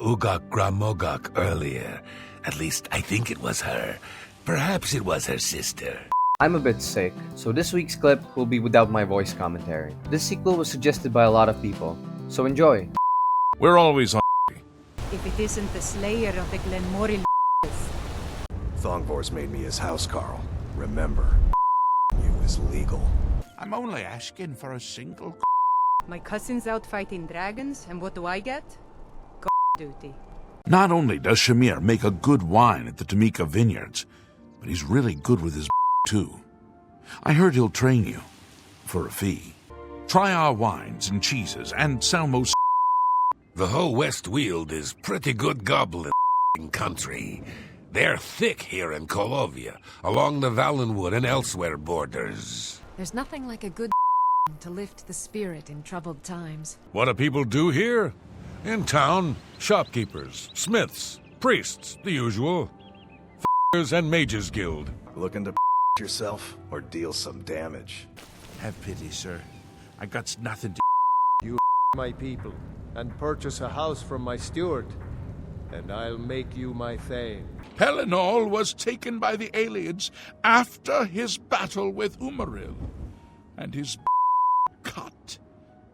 Ugak Gramogak earlier. At least I think it was her. Perhaps it was her sister. I'm a bit sick, so this week's clip will be without my voice commentary. This sequel was suggested by a lot of people, so enjoy. We're always on. If it isn't the slayer of the Glenmoril. Thongvor's made me his housecarl. Remember, you is legal. I'm only asking for a single. My cousin's out fighting dragons, and what do I get? Duty. Not only does Shamir make a good wine at the Tamika Vineyards, but he's really good with his too. I heard he'll train you for a fee. Try our wines and cheeses and Salmo's. The whole West Weald is pretty good goblin country. They're thick here in Kolovia, along the Valenwood and elsewhere borders. There's nothing like a good to lift the spirit in troubled times. What do people do here? In town, shopkeepers, smiths, priests, the usual. F***ers and mages guild. Looking to yourself or deal some damage? Have pity, sir. I got nothing to. You my people and purchase a house from my steward, and I'll make you my thane. Pelinal was taken by the aliens after his battle with Umaril, and his cut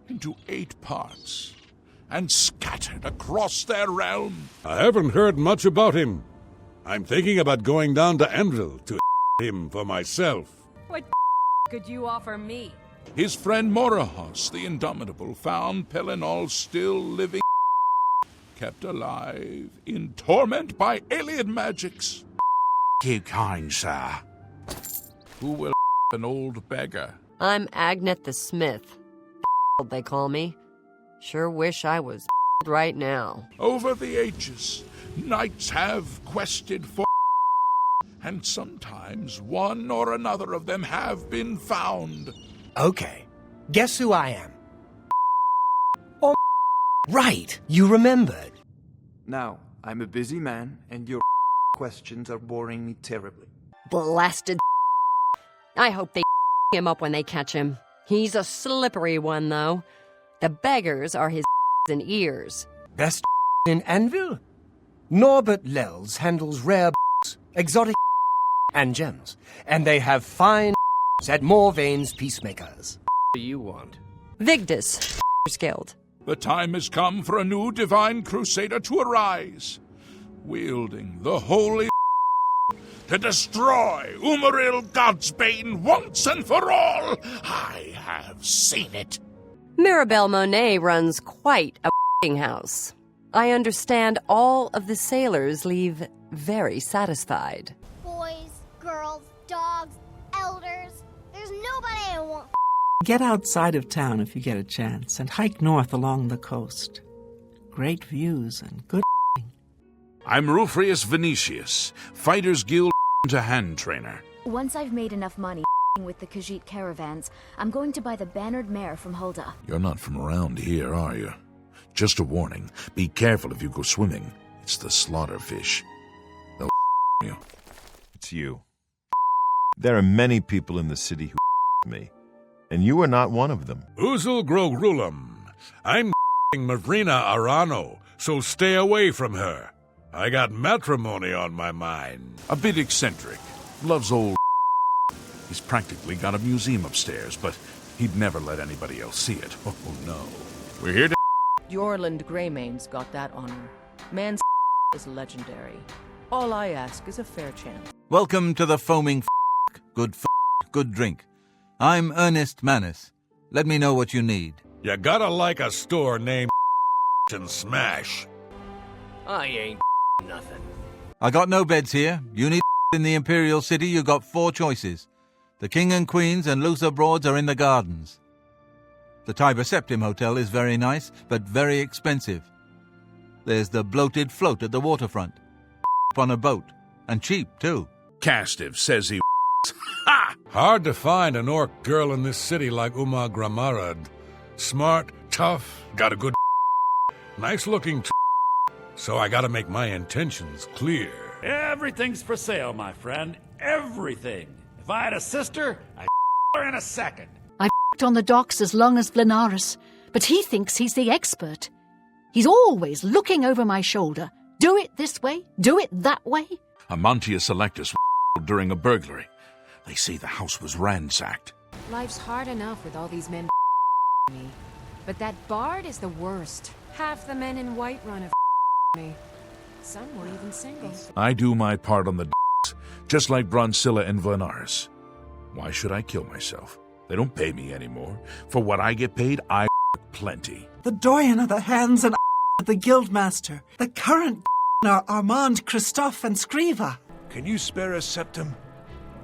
into 8 parts and scattered across their realm. I haven't heard much about him. I'm thinking about going down to Enville to him for myself. What could you offer me? His friend Morahos, the Indomitable, found Pelinal still living, kept alive, in torment by alien magics. You kind, sir. Who will an old beggar? I'm Agnet the Smith. They call me. Sure wish I was right now. Over the ages, knights have quested for, and sometimes one or another of them have been found. Okay, guess who I am? Oh, right, you remembered. Now, I'm a busy man, and your questions are boring me terribly. Blasted. I hope they him up when they catch him. He's a slippery one, though. The beggars are his and ears. Best in Anvil? Norbert Lels handles rare exotic and gems, and they have fine at Morvane's peacemakers. What do you want? Vigdis, Guild. The time has come for a new divine crusader to arise, wielding the holy to destroy Umaril Godsbane once and for all. I have seen it. Mirabelle Monet runs quite a house. I understand all of the sailors leave very satisfied. Boys, girls, dogs, elders. There's nobody I want. Get outside of town if you get a chance and hike north along the coast. Great views and good. I'm Rufrius Venetius, Fighters Guild to hand trainer. Once I've made enough money with the Khajiit caravans, I'm going to buy the bannered mare from Hulda. You're not from around here, are you? Just a warning. Be careful if you go swimming. It's the slaughter fish. They'll you. It's you. There are many people in the city who me, and you are not one of them. Uzul Grogulam. I'm Mavrina Arano, so stay away from her. I got matrimony on my mind. A bit eccentric. Loves old. He's practically got a museum upstairs, but he'd never let anybody else see it. Oh, no. We're here to... Jorland Greymane's got that honor. Man's is legendary. All I ask is a fair chance. Welcome to the foaming good good drink. I'm Ernest Manus. Let me know what you need. You gotta like a store named and Smash. I ain't nothing. I got no beds here. You need in the Imperial City, you got 4 choices. The King and Queens and Luther Broads are in the gardens. The Tiber Septim Hotel is very nice, but very expensive. There's the bloated float at the waterfront. On a boat. And cheap, too. Castiff says he... Ha! Hard to find an orc girl in this city like Uma Gramarad. Smart, tough, got a good... nice looking so I gotta make my intentions clear. Everything's for sale, my friend. Everything. If I had a sister, I'd her in a second. I've on the docks as long as Vlanaris, but he thinks he's the expert. He's always looking over my shoulder. Do it this way, do it that way. Amantia Selectus was killed during a burglary. They say the house was ransacked. Life's hard enough with all these men me. But that bard is the worst. Half the men in white run of me. Some were even single. I do my part on the just like Broncilla and Venaris. Why should I kill myself? They don't pay me anymore. For what I get paid, I plenty. The doyen of the hands and of the guildmaster. The current are Armand, Christophe, and Scriva. Can you spare a septum?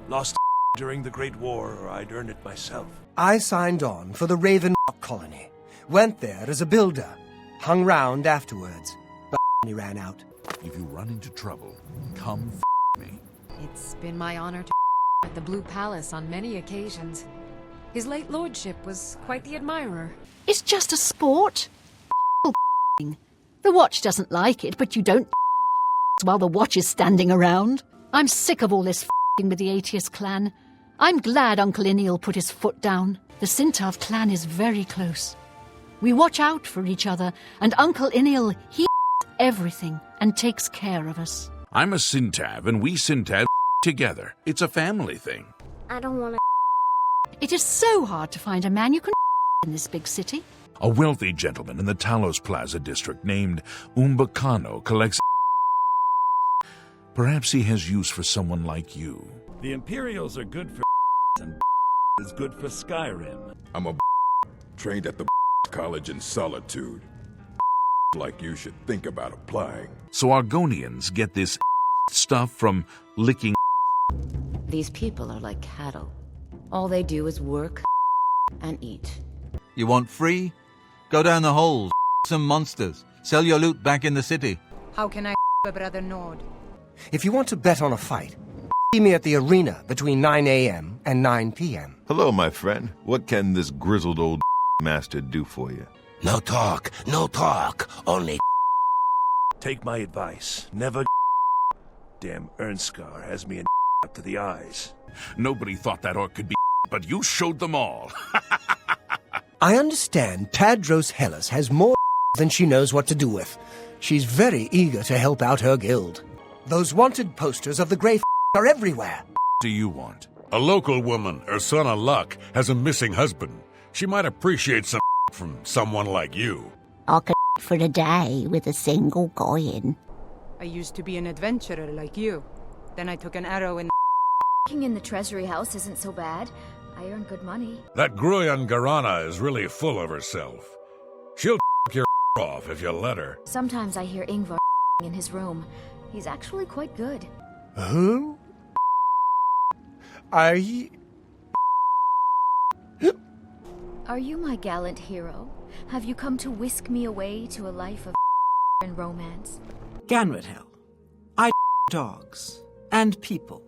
Lost during the Great War, or I'd earn it myself. I signed on for the Raven Rock colony. Went there as a builder. Hung round afterwards. But he ran out. If you run into trouble, come me. It's been my honor to at the Blue Palace on many occasions. His late lordship was quite the admirer. It's just a sport. The watch doesn't like it, but you don't while the watch is standing around. I'm sick of all this with the ATS clan. I'm glad Uncle Ineal put his foot down. The Sintav clan is very close. We watch out for each other, and Uncle Ineal, he knows everything and takes care of us. I'm a Sintav, and we Sintav together. It's a family thing. I don't want to. It is so hard to find a man you can in this big city. A wealthy gentleman in the Talos Plaza district named Umbacano collects. Perhaps he has use for someone like you. The Imperials are good for and is good for Skyrim. I'm a trained at the college in solitude. Like you should think about applying. So Argonians get this stuff from licking. These people are like cattle. All they do is work and eat. You want free? Go down the holes, some monsters. Sell your loot back in the city. How can I Brother Nord? If you want to bet on a fight, see me at the arena between 9 a.m. and 9 p.m. Hello, my friend. What can this grizzled old master do for you? No talk, only Take my advice. Never. Damn Ernskar has me in up to the eyes. Nobody thought that orc could be, but you showed them all. I understand Tadros Hellas has more than she knows what to do with. She's very eager to help out her guild. Those wanted posters of the Grey are everywhere. Do you want? A local woman, Ursana Luck, has a missing husband. She might appreciate some from someone like you. I could for the day with a single coin. I used to be an adventurer like you. Then I took an arrow in Working in the treasury house isn't so bad. I earn good money. That Gruyan Garana is really full of herself. She'll your off if you let her. Sometimes I hear Ingvar in his room. He's actually quite good. Who? Are you... Are you my gallant hero? Have you come to whisk me away to a life of and romance? Ganradhel, I dogs and people.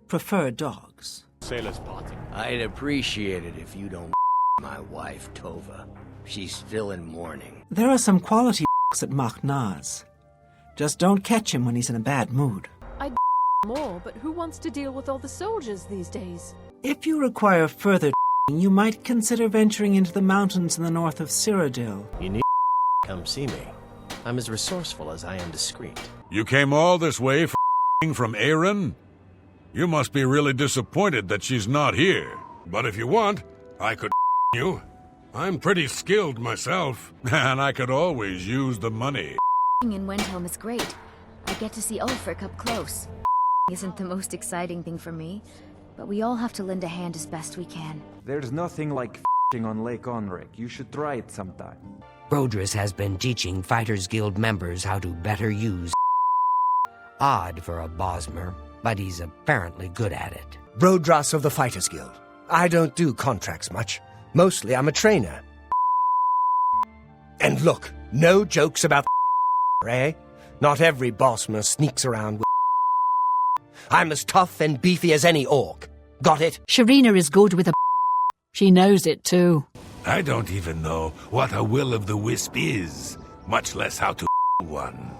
Prefer dogs. Sailor's party. I'd appreciate it if you don't my wife, Tova. She's still in mourning. There are some quality at Machnaz. Just don't catch him when he's in a bad mood. I'd more, but who wants to deal with all the soldiers these days? If you require further you might consider venturing into the mountains in the north of Cyrodiil. You need come see me. I'm as resourceful as I am discreet. You came all this way from Aaron? You must be really disappointed that she's not here. But if you want, I could you. I'm pretty skilled myself, and I could always use the money. In Wendhelm is great. I get to see Ulfric up close. Isn't the most exciting thing for me, but we all have to lend a hand as best we can. There's nothing like f***ing on Lake Onric. You should try it sometime. Brodris has been teaching Fighters Guild members how to better use odd for a Bosmer, but he's apparently good at it. Brodras of the Fighters Guild. I don't do contracts much. Mostly I'm a trainer. And look, no jokes about eh? Not every Bosmer sneaks around with I'm as tough and beefy as any orc. Got it? Sharina is good with a She knows it too. I don't even know what a will-o'-the-wisp is, much less how to one.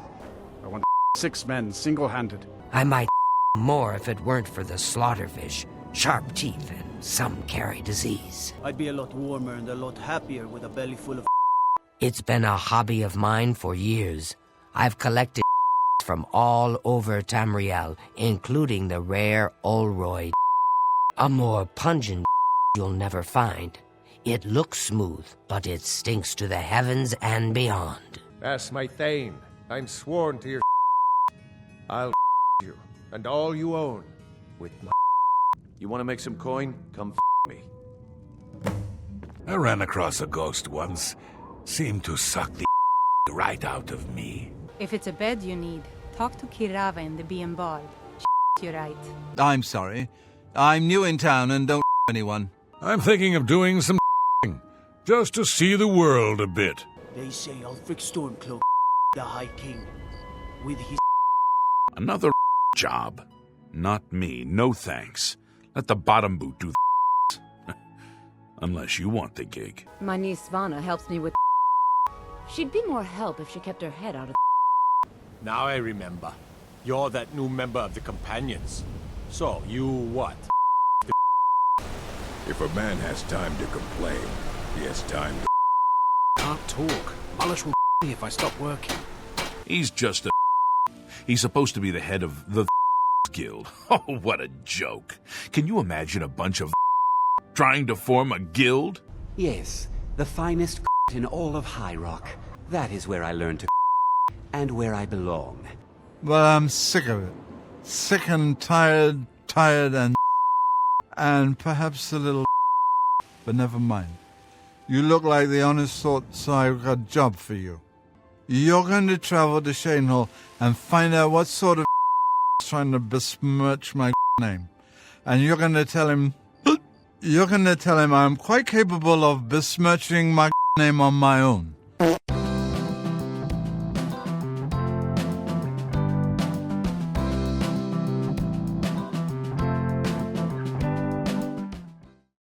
I want 6 men, single-handed. I might more if it weren't for the slaughterfish, sharp teeth, and some carry disease. I'd be a lot warmer and a lot happier with a belly full of It's been a hobby of mine for years. I've collected from all over Tamriel, including the rare Olroyd. A more pungent you'll never find. It looks smooth, but it stinks to the heavens and beyond. That's my Thane. I'm sworn to your I'll you and all you own with my You want to make some coin? Come me. I ran across a ghost once. Seemed to suck the right out of me. If it's a bed you need, talk to Kirava in the Being Bald. You're right. I'm sorry. I'm new in town and don't anyone. I'm thinking of doing some just to see the world a bit. They say Ulfric Stormcloak, the High King, with his... Another job. Not me, no thanks. Let the bottom boot do the unless you want the gig. My niece Svana helps me with... She'd be more help if she kept her head out of... Now I remember. You're that new member of the Companions. So, you what? If a man has time to complain, he has time to... Can't talk. Mulish will me if I stop working. He's just a... He's supposed to be the head of the guild. Oh, what a joke. Can you imagine a bunch of trying to form a guild? Yes, the finest in all of High Rock. That is where I learned to and where I belong. Well, I'm sick of it. Sick and tired and perhaps a little but never mind. You look like the honest sort, so I've got a job for you. You're going to travel to Shadenhall and find out what sort of is trying to besmirch my name. And you're going to tell him I'm quite capable of besmirching my name on my own.